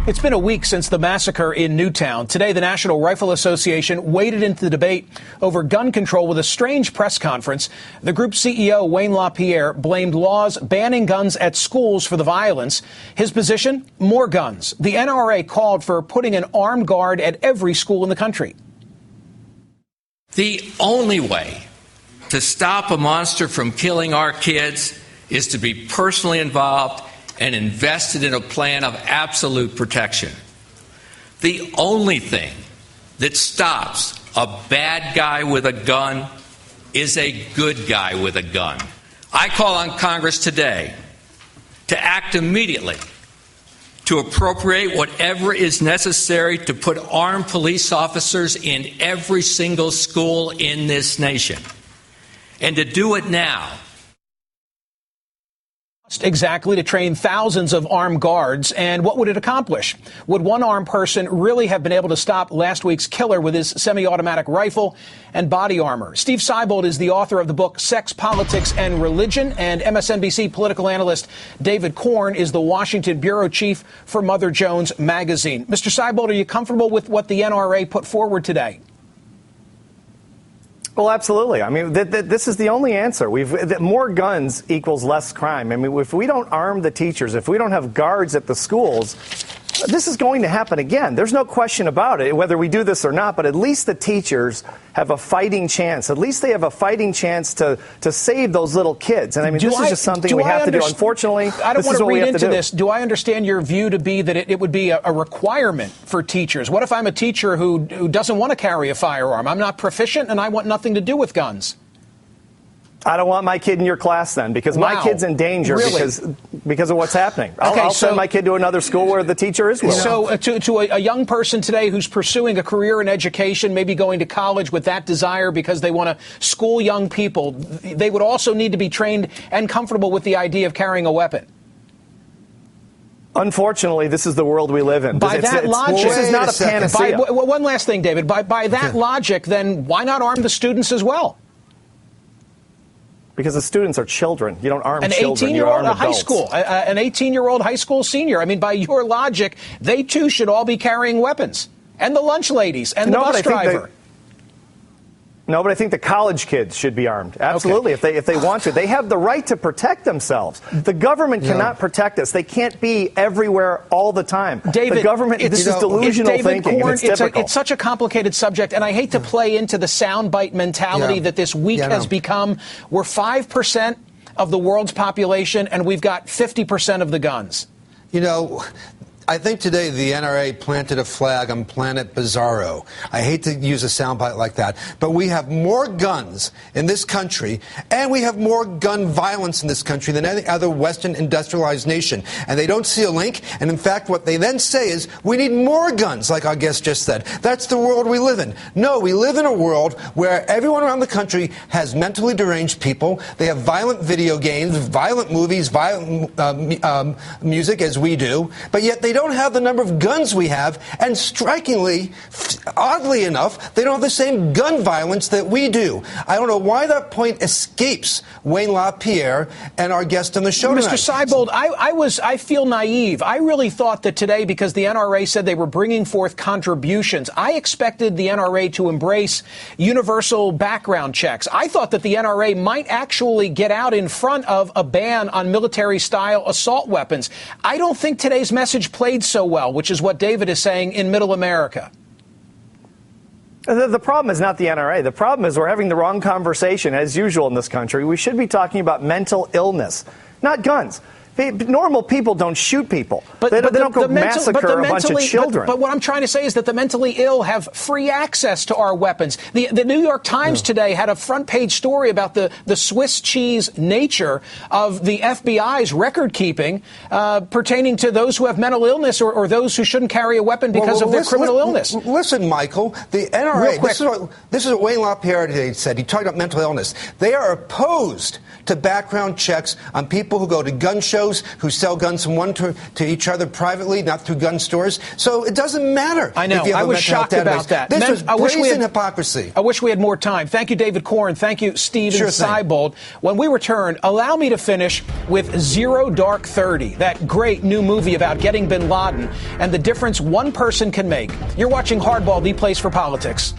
It's been a week since the massacre in Newtown. Today, the National Rifle Association waded into the debate over gun control with a strange press conference. The group's CEO, Wayne LaPierre, blamed laws banning guns at schools for the violence. His position? More guns. The NRA called for putting an armed guard at every school in the country. The only way to stop a monster from killing our kids is to be personally involved and invested in a plan of absolute protection. The only thing that stops a bad guy with a gun is a good guy with a gun. I call on Congress today to act immediately to appropriate whatever is necessary to put armed police officers in every single school in this nation, and to do it now. Exactly to train thousands of armed guards, and what would it accomplish? Would one armed person really have been able to stop last week's killer with his semi-automatic rifle and body armor? Steve Siebold is the author of the book Sex, Politics, and Religion, and MSNBC political analyst David Korn is the Washington bureau chief for Mother Jones magazine. Mr. Siebold, are you comfortable with what the NRA put forward today? Well, absolutely. I mean, this is the only answer. More guns equals less crime. I mean, if we don't arm the teachers, if we don't have guards at the schools, this is going to happen again. There's no question about it, whether we do this or not, but at least the teachers have a fighting chance. At least they have a fighting chance to save those little kids. And I mean, this is just something we have to do. Unfortunately, I don't want to read into this. Do I understand your view to be that it would be a requirement for teachers? What if I'm a teacher who doesn't want to carry a firearm? I'm not proficient and I want nothing to do with guns. I don't want my kid in your class then, because my kid's in danger because of what's happening. I'll send my kid to another school where the teacher is willing. So to a young person today who's pursuing a career in education, maybe going to college with that desire because they want to school young people, they would also need to be trained and comfortable with the idea of carrying a weapon. Unfortunately, this is the world we live in. By that logic, this is not a panacea. One last thing, David. By that logic, then why not arm the students as well? Because the students are children. You don't arm children. You arm adults. An 18-year-old high school senior. I mean, by your logic, they too should all be carrying weapons. And the lunch ladies and the bus driver. No, but I think the college kids should be armed. Absolutely, okay. if they want to. They have the right to protect themselves. The government cannot protect us. They can't be everywhere all the time. David, the government, this is delusional thinking. Korn, it's difficult. It's such a complicated subject, and I hate to play into the soundbite mentality that this week has become. We're 5% of the world's population, and we've got 50% of the guns. You know, I think today the NRA planted a flag on Planet Bizarro. I hate to use a soundbite like that, but we have more guns in this country, and we have more gun violence in this country than any other Western industrialized nation. And they don't see a link, and in fact what they then say is, we need more guns, like our guest just said. That's the world we live in. No, we live in a world where everyone around the country has mentally deranged people. They have violent video games, violent movies, violent music, as we do, but yet they don't have the number of guns we have, and strikingly, oddly enough, they don't have the same gun violence that we do. I don't know why that point escapes Wayne LaPierre and our guest on the show tonight. Mr. Siebold, I feel naive. I really thought that today, because the NRA said they were bringing forth contributions, I expected the NRA to embrace universal background checks. I thought that the NRA might actually get out in front of a ban on military-style assault weapons. I don't think today's message played so well, which is what David is saying in Middle America. The problem is not the NRA. The problem is we're having the wrong conversation, as usual in this country. We should be talking about mental illness, not guns. Normal people don't shoot people. They don't go massacre a bunch of children. But what I'm trying to say is that the mentally ill have free access to our weapons. The New York Times today had a front-page story about the Swiss cheese nature of the FBI's record-keeping pertaining to those who have mental illness or those who shouldn't carry a weapon because of their criminal illness. Listen, Michael, the NRA, this is what Wayne LaPierre today said. He talked about mental illness. They are opposed to background checks on people who go to gun shows those who sell guns from one to each other privately, not through gun stores. So it doesn't matter. I know. I was shocked about that. This was brazen hypocrisy. I wish we had more time. Thank you, David Corn. Thank you, Steven Siebold. When we return, allow me to finish with Zero Dark 30, that great new movie about getting bin Laden and the difference one person can make. You're watching Hardball, the place for politics.